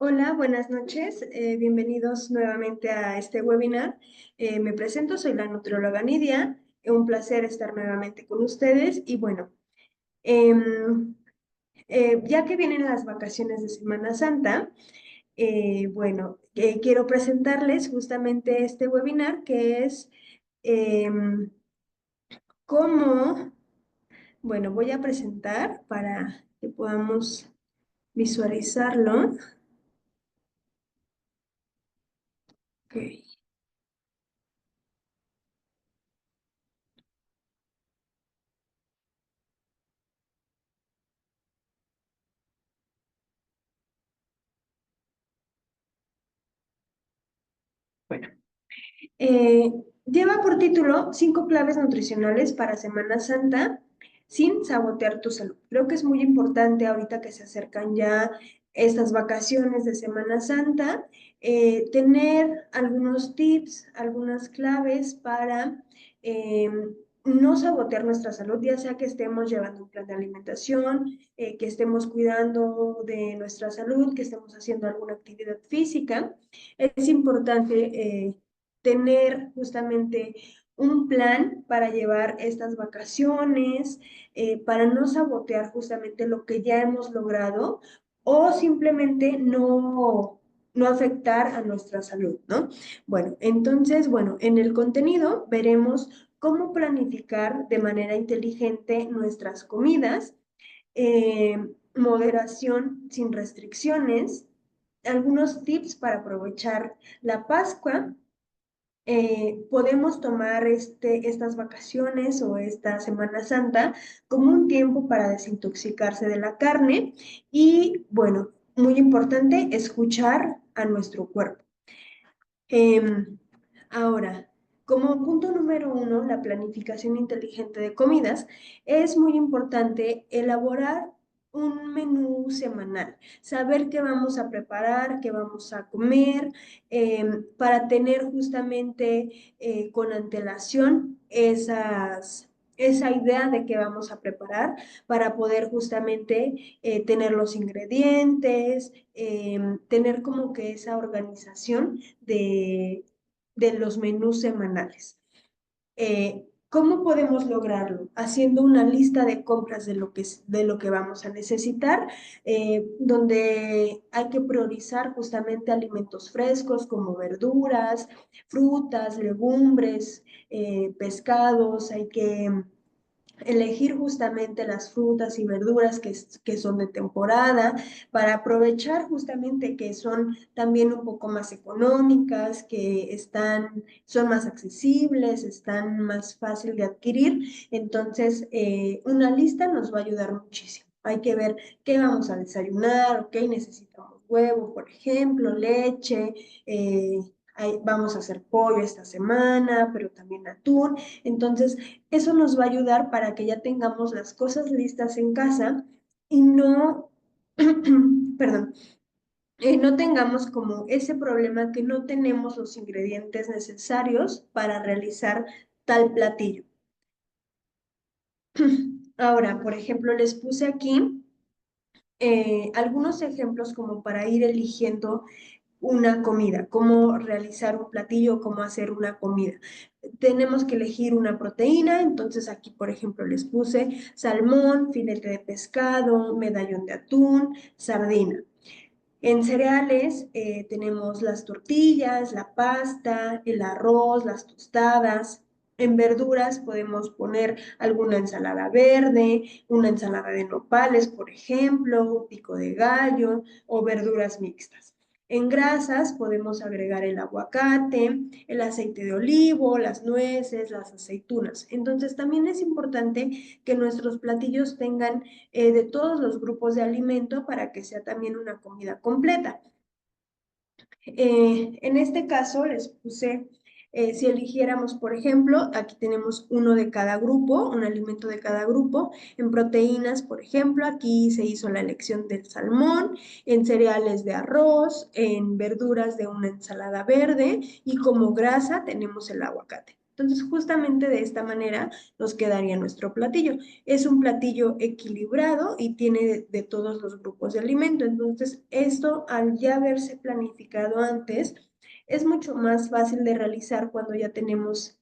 Hola, buenas noches. Bienvenidos nuevamente a este webinar. Me presento, soy la nutrióloga Nidia. Un placer estar nuevamente con ustedes. Y bueno, em, ya que vienen las vacaciones de Semana Santa, quiero presentarles justamente este webinar que es em, cómo, bueno, voy a presentar para que podamos visualizarlo. Ok. Bueno. Eh, Lleva por título Cinco claves nutricionales para Semana Santa sin sabotear tu salud. Creo que es muy importante ahorita que se acercan ya estas vacaciones de Semana Santa, tener algunos tips, algunas claves para no sabotear nuestra salud, ya sea que estemos llevando un plan de alimentación, que estemos cuidando de nuestra salud, que estemos haciendo alguna actividad física. Es importante tener justamente un plan para llevar estas vacaciones, para no sabotear justamente lo que ya hemos logrado o simplemente no afectar a nuestra salud, ¿no? Bueno, entonces, bueno, en el contenido veremos cómo planificar de manera inteligente nuestras comidas, moderación sin restricciones, algunos tips para aprovechar la Pascua. Podemos tomar estas vacaciones o esta Semana Santa como un tiempo para desintoxicarse de la carne y, bueno, muy importante, escuchar a nuestro cuerpo. Ahora, como punto número uno, la planificación inteligente de comidas, es muy importante elaborar un menú semanal, saber qué vamos a preparar, qué vamos a comer, para tener justamente con antelación esa idea de qué vamos a preparar para poder justamente tener los ingredientes, tener como que esa organización de los menús semanales. ¿Cómo podemos lograrlo? Haciendo una lista de compras de lo que vamos a necesitar, donde hay que priorizar justamente alimentos frescos como verduras, frutas, legumbres, pescados. Hay que elegir justamente las frutas y verduras que son de temporada para aprovechar justamente que son también un poco más económicas, son más accesibles, están más fácil de adquirir. Entonces, una lista nos va a ayudar muchísimo. Hay que ver qué vamos a desayunar, ok, necesitamos huevo, por ejemplo, leche, vamos a hacer pollo esta semana, pero también atún. Entonces, eso nos va a ayudar para que ya tengamos las cosas listas en casa y no, perdón, no tengamos como ese problema que no tenemos los ingredientes necesarios para realizar tal platillo. Ahora, por ejemplo, les puse aquí algunos ejemplos como para ir eligiendo una comida, cómo realizar un platillo, cómo hacer una comida. Tenemos que elegir una proteína, entonces aquí, por ejemplo, les puse salmón, filete de pescado, medallón de atún, sardina. En cereales tenemos las tortillas, la pasta, el arroz, las tostadas. En verduras podemos poner alguna ensalada verde, una ensalada de nopales, por ejemplo, un pico de gallo o verduras mixtas. En grasas podemos agregar el aguacate, el aceite de olivo, las nueces, las aceitunas. Entonces también es importante que nuestros platillos tengan de todos los grupos de alimento para que sea también una comida completa. En este caso les puse, si eligiéramos, por ejemplo, aquí tenemos uno de cada grupo, un alimento de cada grupo. En proteínas, por ejemplo, aquí se hizo la elección del salmón, en cereales de arroz, en verduras de una ensalada verde y como grasa tenemos el aguacate. Entonces, justamente de esta manera nos quedaría nuestro platillo. Es un platillo equilibrado y tiene de todos los grupos de alimento. Entonces, esto al ya haberse planificado antes, es mucho más fácil de realizar cuando ya tenemos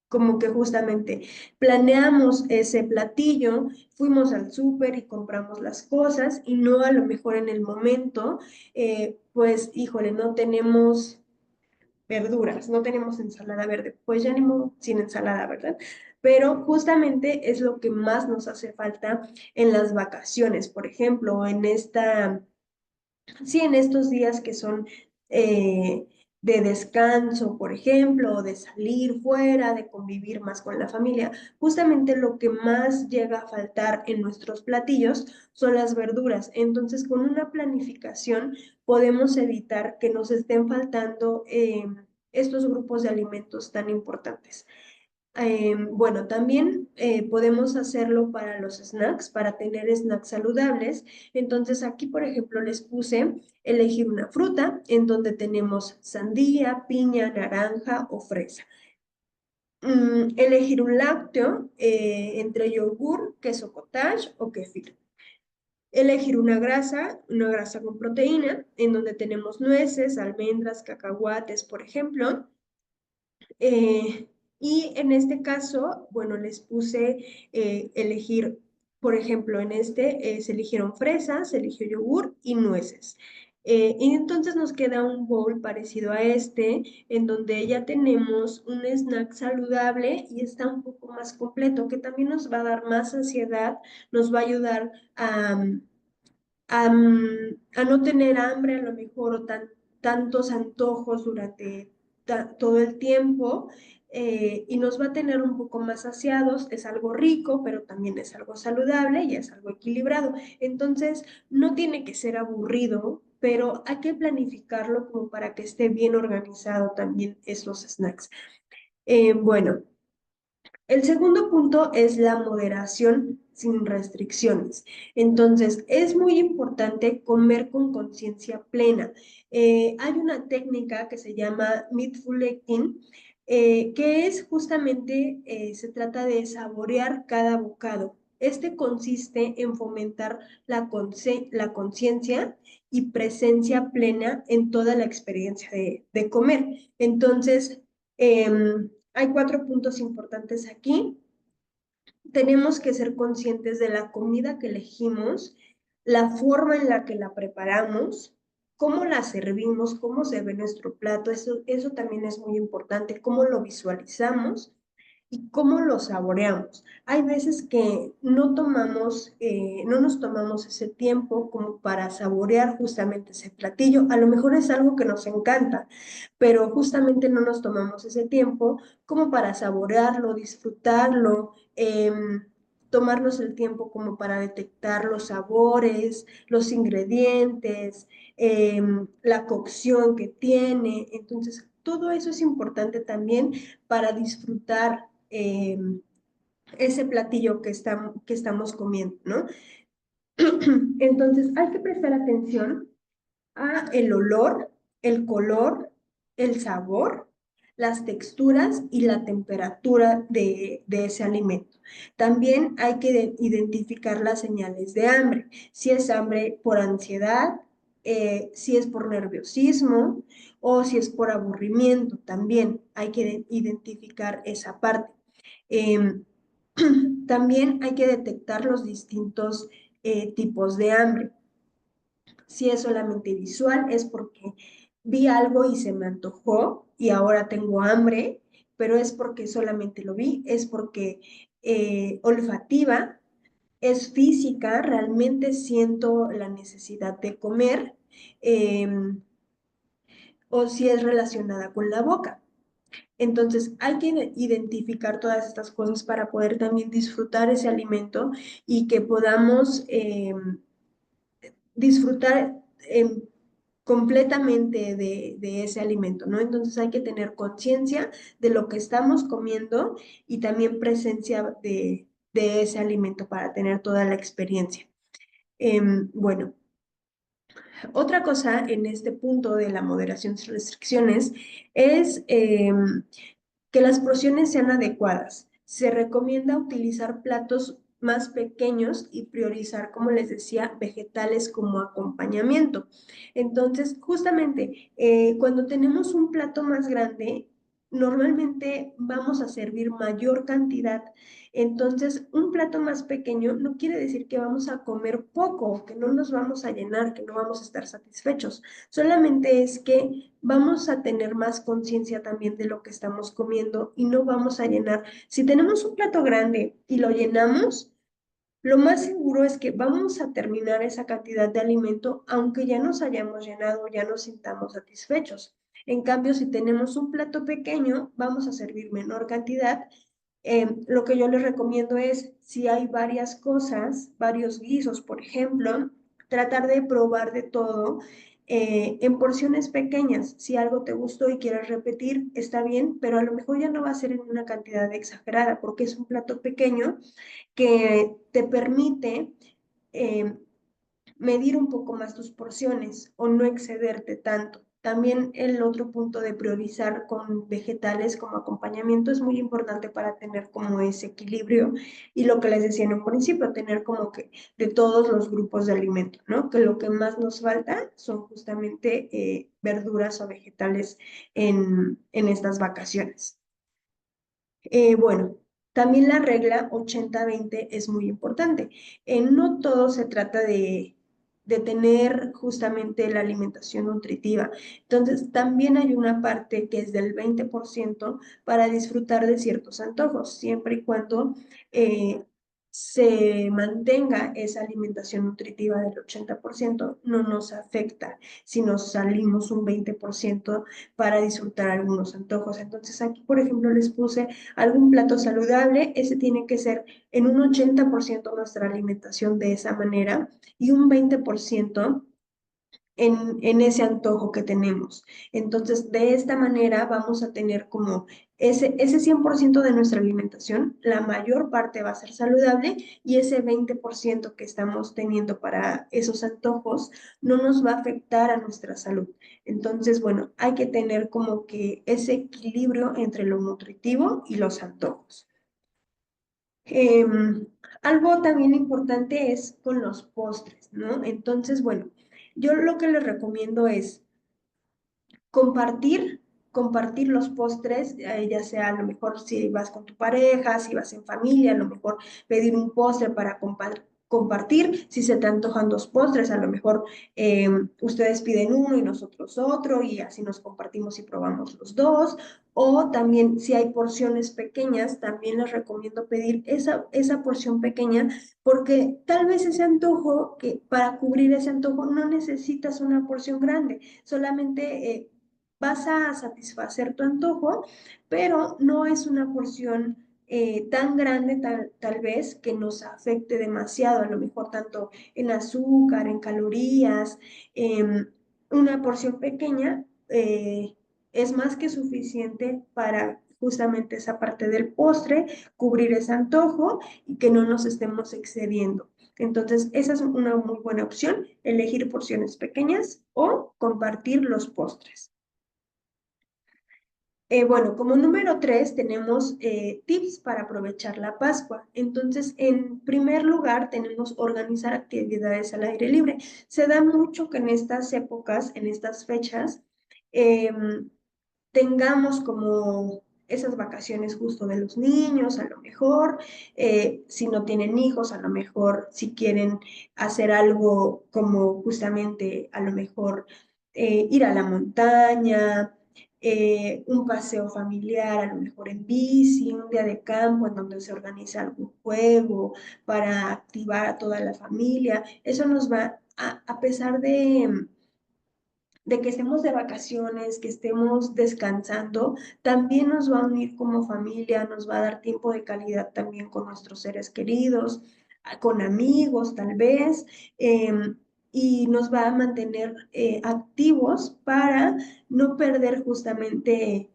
como que justamente planeamos ese platillo, fuimos al súper y compramos las cosas y no a lo mejor en el momento, pues híjole, no tenemos verduras, no tenemos ensalada verde, pues ya ni modo sin ensalada, ¿verdad? Pero justamente es lo que más nos hace falta en las vacaciones, por ejemplo, sí, en estos días que son eh, de descanso, por ejemplo, o de salir fuera, de convivir más con la familia, justamente lo que más llega a faltar en nuestros platillos son las verduras. Entonces, con una planificación podemos evitar que nos estén faltando estos grupos de alimentos tan importantes. Bueno, también podemos hacerlo para los snacks, para tener snacks saludables. Entonces aquí, por ejemplo, les puse elegir una fruta en donde tenemos sandía, piña, naranja o fresa. Elegir un lácteo entre yogur, queso cottage o kefir. Elegir una grasa con proteína, en donde tenemos nueces, almendras, cacahuates, por ejemplo. Eh, y en este caso, bueno, les puse elegir, por ejemplo, en este se eligieron fresas, se eligió yogur y nueces. Y entonces nos queda un bowl parecido a este, en donde ya tenemos un snack saludable y está un poco más completo, que también nos va a dar más saciedad, nos va a ayudar a no tener hambre a lo mejor o tantos antojos durante todo el tiempo y nos va a tener un poco más saciados. Es algo rico, pero también es algo saludable y es algo equilibrado. Entonces, no tiene que ser aburrido, pero hay que planificarlo como para que esté bien organizado también esos snacks. Bueno. El segundo punto es la moderación sin restricciones. Entonces, es muy importante comer con conciencia plena. Hay una técnica que se llama Mindful Eating, que es justamente, se trata de saborear cada bocado. Este consiste en fomentar la conciencia y presencia plena en toda la experiencia de comer. Entonces, hay cuatro puntos importantes aquí. Tenemos que ser conscientes de la comida que elegimos, la forma en la que la preparamos, cómo la servimos, cómo se ve nuestro plato. Eso también es muy importante, cómo lo visualizamos y cómo lo saboreamos. Hay veces que no nos tomamos ese tiempo como para saborear justamente ese platillo. A lo mejor es algo que nos encanta, pero justamente no nos tomamos ese tiempo como para saborearlo, disfrutarlo, tomarnos el tiempo como para detectar los sabores, los ingredientes, la cocción que tiene. Entonces, todo eso es importante también para disfrutar ese platillo que estamos comiendo, ¿no? Entonces, hay que prestar atención a el olor, el color, el sabor, las texturas y la temperatura de ese alimento. También hay que identificar las señales de hambre, si es hambre por ansiedad, si es por nerviosismo o si es por aburrimiento. También hay que identificar esa parte. Em, también hay que detectar los distintos tipos de hambre. Si es solamente visual, es porque vi algo y se me antojó y ahora tengo hambre, pero es porque solamente lo vi, es porque olfativa, es física, realmente siento la necesidad de comer, eh, o si es relacionada con la boca. Entonces, hay que identificar todas estas cosas para poder también disfrutar ese alimento y que podamos disfrutar completamente de ese alimento, ¿no? Entonces hay que tener conciencia de lo que estamos comiendo y también presencia de ese alimento para tener toda la experiencia. Bueno, otra cosa en este punto de la moderación sin restricciones es Que las porciones sean adecuadas. Se recomienda utilizar platos más pequeños y priorizar, como les decía, vegetales como acompañamiento. Entonces, justamente, cuando tenemos un plato más grande, normalmente vamos a servir mayor cantidad. Entonces, un plato más pequeño no quiere decir que vamos a comer poco, que no nos vamos a llenar, que no vamos a estar satisfechos. Solamente es que vamos a tener más conciencia también de lo que estamos comiendo y no vamos a llenar. Si tenemos un plato grande y lo llenamos, lo más seguro es que vamos a terminar esa cantidad de alimento aunque ya nos hayamos llenado, ya nos sintamos satisfechos. En cambio, si tenemos un plato pequeño, vamos a servir menor cantidad. Lo que yo les recomiendo es, si hay varias cosas, varios guisos, por ejemplo, tratar de probar de todo en porciones pequeñas. Si algo te gustó y quieres repetir, está bien, pero a lo mejor ya no va a ser en una cantidad exagerada porque es un plato pequeño que te permite eh, medir un poco más tus porciones o no excederte tanto. También el otro punto de priorizar con vegetales como acompañamiento es muy importante para tener como ese equilibrio y lo que les decía en un principio, tener como que de todos los grupos de alimento, ¿no? Que lo que más nos falta son justamente verduras o vegetales en estas vacaciones. Bueno, también la regla 80-20 es muy importante. No todo se trata de tener justamente la alimentación nutritiva. Entonces, también hay una parte que es del 20% para disfrutar de ciertos antojos, siempre y cuando eh, se mantenga esa alimentación nutritiva del 80%, no nos afecta si nos salimos un 20% para disfrutar algunos antojos. Entonces, aquí, por ejemplo, les puse algún plato saludable, ese tiene que ser en un 80% nuestra alimentación de esa manera y un 20% en ese antojo que tenemos. Entonces, de esta manera vamos a tener como ese 100% de nuestra alimentación, la mayor parte va a ser saludable y ese 20% que estamos teniendo para esos antojos no nos va a afectar a nuestra salud. Entonces, bueno, hay que tener como que ese equilibrio entre lo nutritivo y los antojos. Em, Algo también importante es con los postres, ¿no? Entonces, bueno, yo lo que les recomiendo es compartir, compartir los postres, ya sea a lo mejor si vas con tu pareja, si vas en familia, a lo mejor pedir un postre para compartir, si se te antojan dos postres, a lo mejor ustedes piden uno y nosotros otro y así nos compartimos y probamos los dos, o también si hay porciones pequeñas, también les recomiendo pedir esa porción pequeña porque tal vez ese antojo, que para cubrir ese antojo no necesitas una porción grande, solamente vas a satisfacer tu antojo, pero no es una porción tan grande tal vez que nos afecte demasiado, a lo mejor tanto en azúcar, en calorías. Una porción pequeña es más que suficiente para justamente esa parte del postre, cubrir ese antojo y que no nos estemos excediendo. Entonces, esa es una muy buena opción, elegir porciones pequeñas o compartir los postres. Bueno, como número 3 tenemos tips para aprovechar la Pascua. Entonces, en primer lugar, tenemos organizar actividades al aire libre. Se da mucho que en estas épocas, en estas fechas, em, tengamos como esas vacaciones justo de los niños, a lo mejor, si no tienen hijos, a lo mejor si quieren hacer algo como justamente, a lo mejor ir a la montaña, un paseo familiar, a lo mejor en bici, un día de campo en donde se organiza algún juego para activar a toda la familia. Eso nos va a pesar de que estemos de vacaciones, que estemos descansando, también nos va a unir como familia, nos va a dar tiempo de calidad también con nuestros seres queridos, con amigos tal vez, y nos va a mantener activos para no perder justamente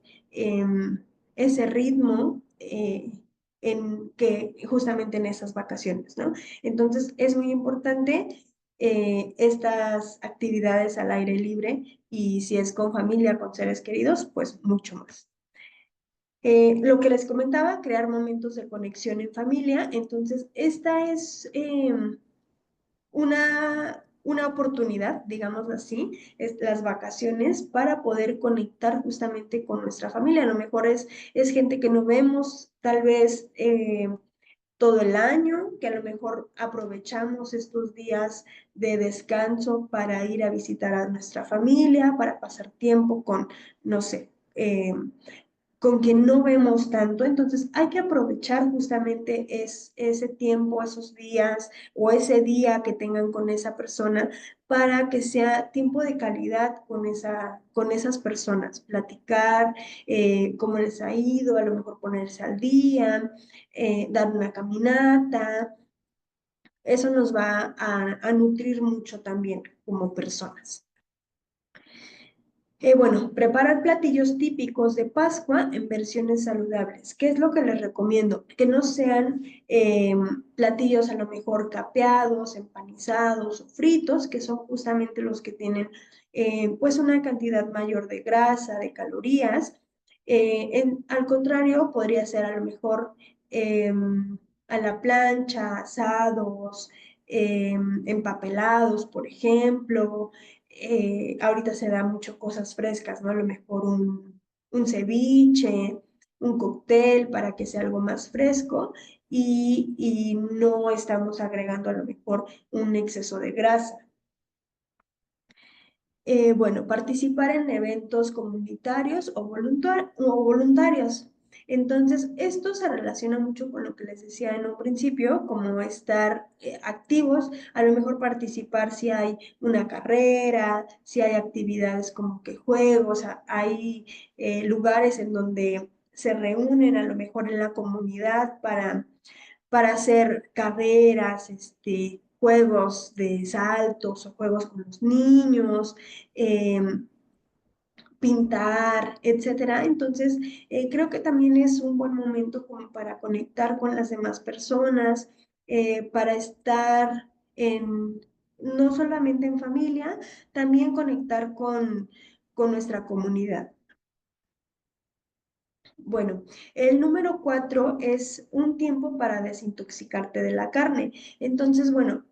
ese ritmo. Justamente en esas vacaciones, ¿no? Entonces es muy importante estas actividades al aire libre y si es con familia, con seres queridos, pues mucho más. Lo que les comentaba, crear momentos de conexión en familia. Entonces, esta es una oportunidad, digámoslo así, es las vacaciones para poder conectar justamente con nuestra familia. A lo mejor es gente que no vemos tal vez todo el año, que a lo mejor aprovechamos estos días de descanso para ir a visitar a nuestra familia, para pasar tiempo con, no sé, con quien no vemos tanto, entonces hay que aprovechar justamente ese tiempo, esos días o ese día que tengan con esa persona para que sea tiempo de calidad con esas personas, platicar cómo les ha ido, a lo mejor ponerse al día, dar una caminata, eso nos va a nutrir mucho también como personas. Bueno, preparar platillos típicos de Pascua en versiones saludables. ¿Qué es lo que les recomiendo? Que no sean platillos a lo mejor capeados, empanizados o fritos, que son justamente los que tienen pues una cantidad mayor de grasa, de calorías. Al contrario, podría ser a lo mejor a la plancha, asados, empapelados, por ejemplo. Ahorita se da mucho cosas frescas, ¿no? A lo mejor un ceviche, un cóctel para que sea algo más fresco y no estamos agregando a lo mejor un exceso de grasa. Bueno, participar en eventos comunitarios o voluntarios. Entonces, esto se relaciona mucho con lo que les decía en un principio, como estar activos, a lo mejor participar si hay una carrera, si hay actividades como que juegos, hay lugares en donde se reúnen a lo mejor en la comunidad para hacer carreras, juegos de saltos o juegos con los niños, eh, pintar, etcétera. Entonces, creo que también es un buen momento como para conectar con las demás personas, para estar no solamente en familia, también conectar con nuestra comunidad. Bueno, el número 4 es un tiempo para desintoxicarte de la carne. Entonces, bueno,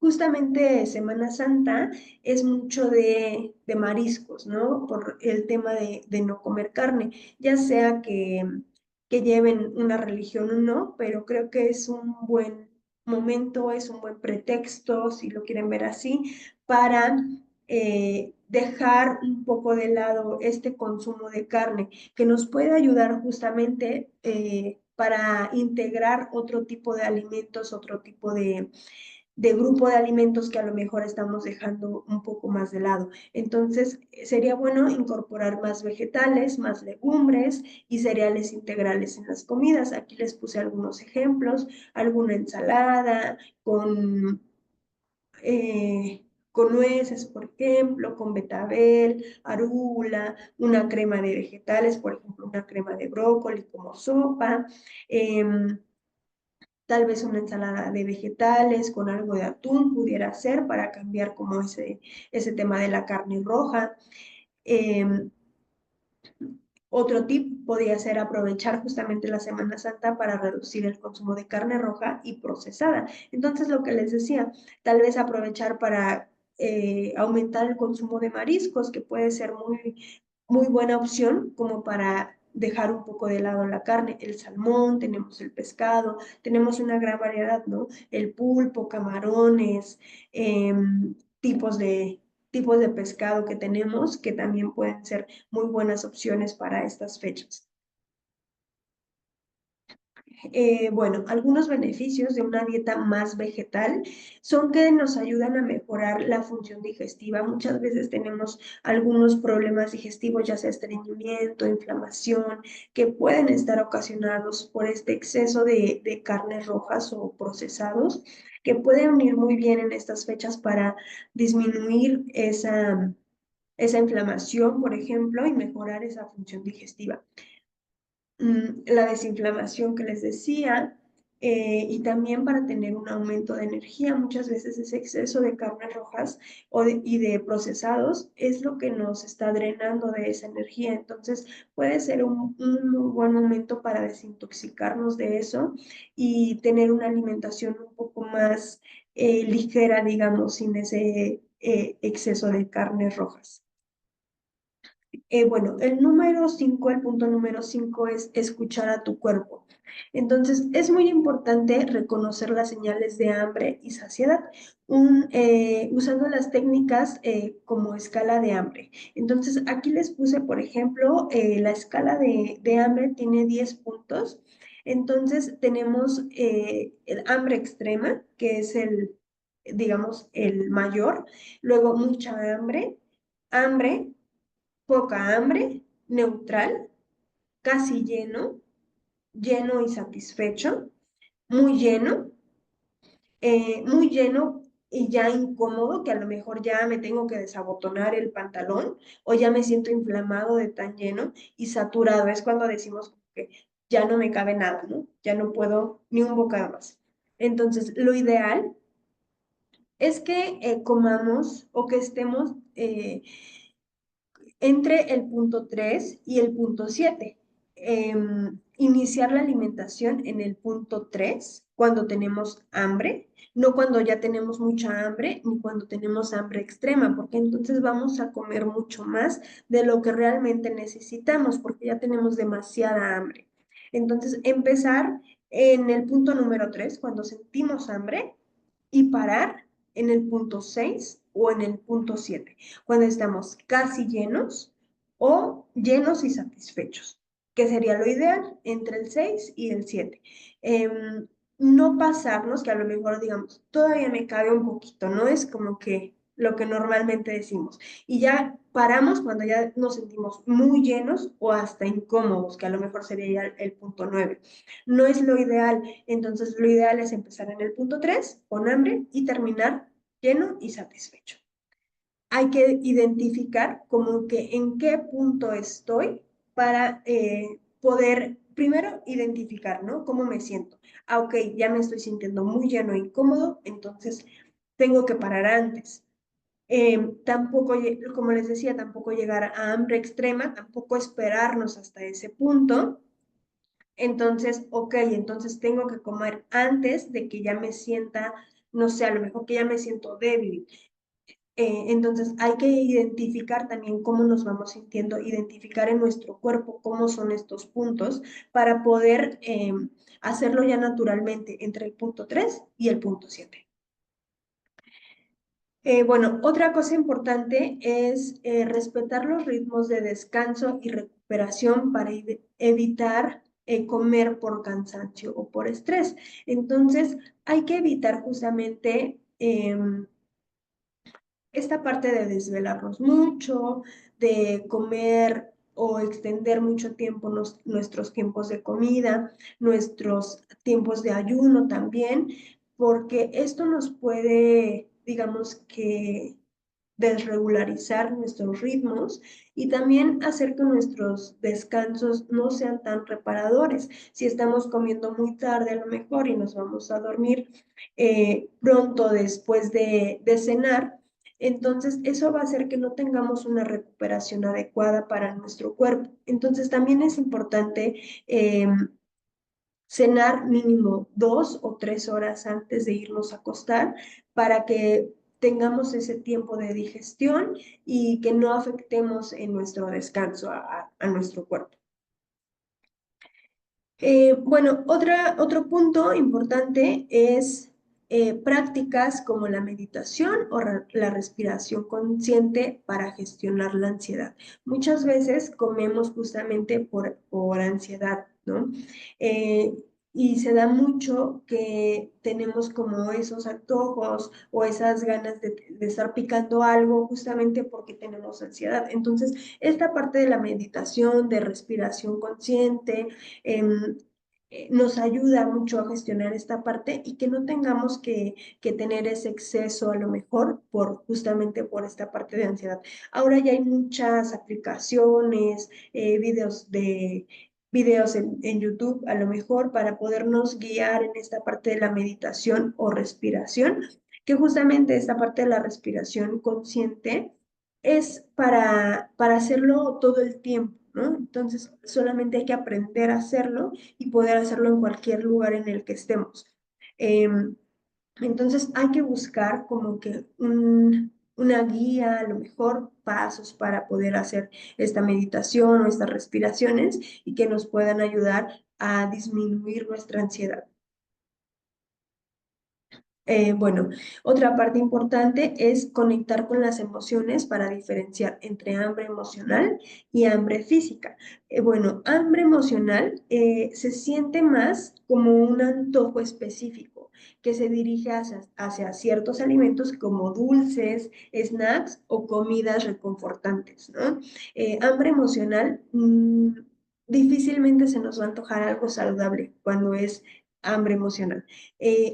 justamente Semana Santa es mucho de mariscos, ¿no? Por el tema de no comer carne, ya sea que lleven una religión o no, pero creo que es un buen momento, es un buen pretexto, si lo quieren ver así, para dejar un poco de lado este consumo de carne que nos puede ayudar justamente para integrar otro tipo de alimentos, otro tipo de grupo de alimentos que a lo mejor estamos dejando un poco más de lado. Entonces, sería bueno incorporar más vegetales, más legumbres y cereales integrales en las comidas. Aquí les puse algunos ejemplos, alguna ensalada con nueces, por ejemplo, con betabel, arugula, una crema de vegetales, por ejemplo, una crema de brócoli como sopa, tal vez una ensalada de vegetales con algo de atún pudiera ser para cambiar como ese tema de la carne roja. Em, Otro tip podría ser aprovechar justamente la Semana Santa para reducir el consumo de carne roja y procesada. Entonces, lo que les decía, tal vez aprovechar para aumentar el consumo de mariscos, que puede ser muy buena opción como para dejar un poco de lado la carne, el salmón, tenemos el pescado, tenemos una gran variedad, ¿no? El pulpo, camarones, tipos tipos de pescado que tenemos que también pueden ser muy buenas opciones para estas fechas. Bueno, algunos beneficios de una dieta más vegetal son que nos ayudan a mejorar la función digestiva. Muchas veces tenemos algunos problemas digestivos, ya sea estreñimiento, inflamación, que pueden estar ocasionados por este exceso de carnes rojas o procesados, que pueden unir muy bien en estas fechas para disminuir esa inflamación, por ejemplo, y mejorar esa función digestiva. La desinflamación que les decía, y también para tener un aumento de energía. Muchas veces ese exceso de carnes rojas y de procesados es lo que nos está drenando de esa energía. Entonces puede ser un muy buen momento para desintoxicarnos de eso y tener una alimentación un poco más ligera, digamos, sin ese exceso de carnes rojas. Bueno, el punto número 5 es escuchar a tu cuerpo. Entonces, es muy importante reconocer las señales de hambre y saciedad, usando las técnicas como escala de hambre. Entonces, aquí les puse, por ejemplo, la escala de hambre tiene 10 puntos. Entonces, tenemos el hambre extrema, que es digamos, el mayor. Luego, mucha hambre, hambre, poca hambre, neutral, casi lleno, lleno y satisfecho, muy muy lleno y ya incómodo, que a lo mejor ya me tengo que desabotonar el pantalón o ya me siento inflamado de tan lleno y saturado. Es cuando decimos que ya no me cabe nada, ¿no? Ya no puedo ni un bocado más. Entonces, lo ideal es que comamos o que estemos entre el punto 3 y el punto 7. Iniciar la alimentación en el punto 3 cuando tenemos hambre, no cuando ya tenemos mucha hambre ni cuando tenemos hambre extrema, porque entonces vamos a comer mucho más de lo que realmente necesitamos, porque ya tenemos demasiada hambre. Entonces, empezar en el punto número 3 cuando sentimos hambre, y parar en el punto 6 o en el punto 7 cuando estamos casi llenos o llenos y satisfechos, que sería lo ideal entre el 6 y el 7. No pasarnos, que a lo mejor digamos, todavía me cabe un poquito, ¿no? Es como que lo que normalmente decimos. Y ya paramos cuando ya nos sentimos muy llenos o hasta incómodos, que a lo mejor sería ya el punto 9. No es lo ideal, entonces lo ideal es empezar en el punto 3 con hambre y terminar lleno y satisfecho. Hay que identificar como que en qué punto estoy para poder primero identificar, ¿no? ¿Cómo me siento? Ah, ok, ya me estoy sintiendo muy lleno e incómodo, entonces tengo que parar antes. Tampoco, como les decía, tampoco llegar a hambre extrema, tampoco esperarnos hasta ese punto. Entonces, ok, entonces tengo que comer antes de que ya me sienta, no sé, a lo mejor que ya me siento débil. Entonces hay que identificar también cómo nos vamos sintiendo, identificar en nuestro cuerpo cómo son estos puntos para poder hacerlo ya naturalmente entre el punto 3 y el punto 7. Bueno, otra cosa importante es respetar los ritmos de descanso y recuperación para evitar comer por cansancio o por estrés. Entonces, hay que evitar justamente esta parte de desvelarnos mucho, de comer o extender mucho tiempo nuestros tiempos de comida, nuestros tiempos de ayuno también, porque esto nos puede, digamos que, desregularizar nuestros ritmos y también hacer que nuestros descansos no sean tan reparadores. Si estamos comiendo muy tarde a lo mejor y nos vamos a dormir pronto después de cenar, entonces eso va a hacer que no tengamos una recuperación adecuada para nuestro cuerpo. Entonces también es importante cenar mínimo 2 o 3 horas antes de irnos a acostar para que tengamos ese tiempo de digestión y que no afectemos en nuestro descanso a nuestro cuerpo. Bueno, otro punto importante es prácticas como la meditación o la respiración consciente para gestionar la ansiedad. Muchas veces comemos justamente por ansiedad, ¿no? Eh, y se da mucho que tenemos como esos antojos o esas ganas de estar picando algo justamente porque tenemos ansiedad. Entonces, esta parte de la meditación, de respiración consciente, em, nos ayuda mucho a gestionar esta parte y que no tengamos que tener ese exceso a lo mejor justamente por esta parte de ansiedad. Ahora ya hay muchas aplicaciones, videos videos en YouTube, a lo mejor para podernos guiar en esta parte de la meditación o respiración, que justamente esta parte de la respiración consciente es para hacerlo todo el tiempo, ¿no? Entonces, solamente hay que aprender a hacerlo y poder hacerlo en cualquier lugar en el que estemos. Entonces hay que buscar como que una guía, a lo mejor pasos para poder hacer esta meditación o estas respiraciones y que nos puedan ayudar a disminuir nuestra ansiedad. Bueno, otra parte importante es conectar con las emociones para diferenciar entre hambre emocional y hambre física. Bueno, hambre emocional se siente más como un antojo específico que se dirige hacia ciertos alimentos como dulces, snacks o comidas reconfortantes, ¿no? Hambre emocional, difícilmente se nos va a antojar algo saludable cuando es hambre emocional.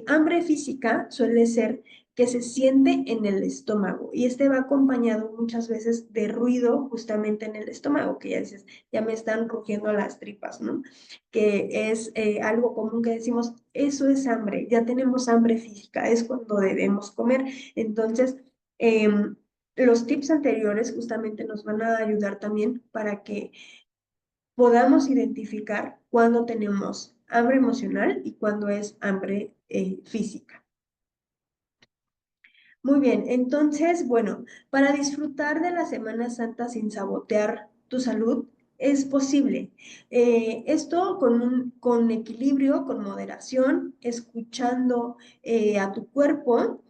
Hambre física suele ser que se siente en el estómago y este va acompañado muchas veces de ruido justamente en el estómago, que ya dices, ya me están rugiendo las tripas, ¿no? Que es algo común que decimos, eso es hambre, ya tenemos hambre física, es cuando debemos comer. Entonces, los tips anteriores justamente nos van a ayudar también para que podamos identificar cuándo tenemos hambre emocional y cuándo es hambre física. Muy bien, entonces, bueno, para disfrutar de la Semana Santa sin sabotear tu salud, es posible. Esto con equilibrio, con moderación, escuchando a tu cuerpo.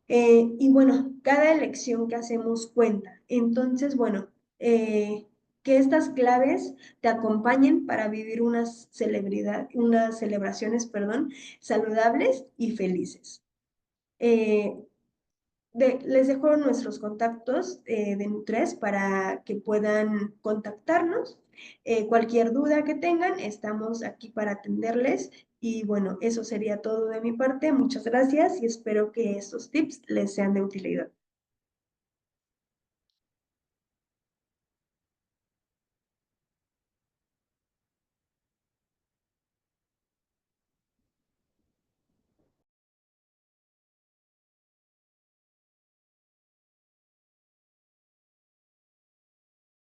Y bueno, cada elección que hacemos cuenta. Entonces, bueno, que estas claves te acompañen para vivir unas celebraciones, perdón, saludables y felices. Eh, Les dejo nuestros contactos de Nutres para que puedan contactarnos. Cualquier duda que tengan, estamos aquí para atenderles. Y bueno, eso sería todo de mi parte. Muchas gracias y espero que estos tips les sean de utilidad.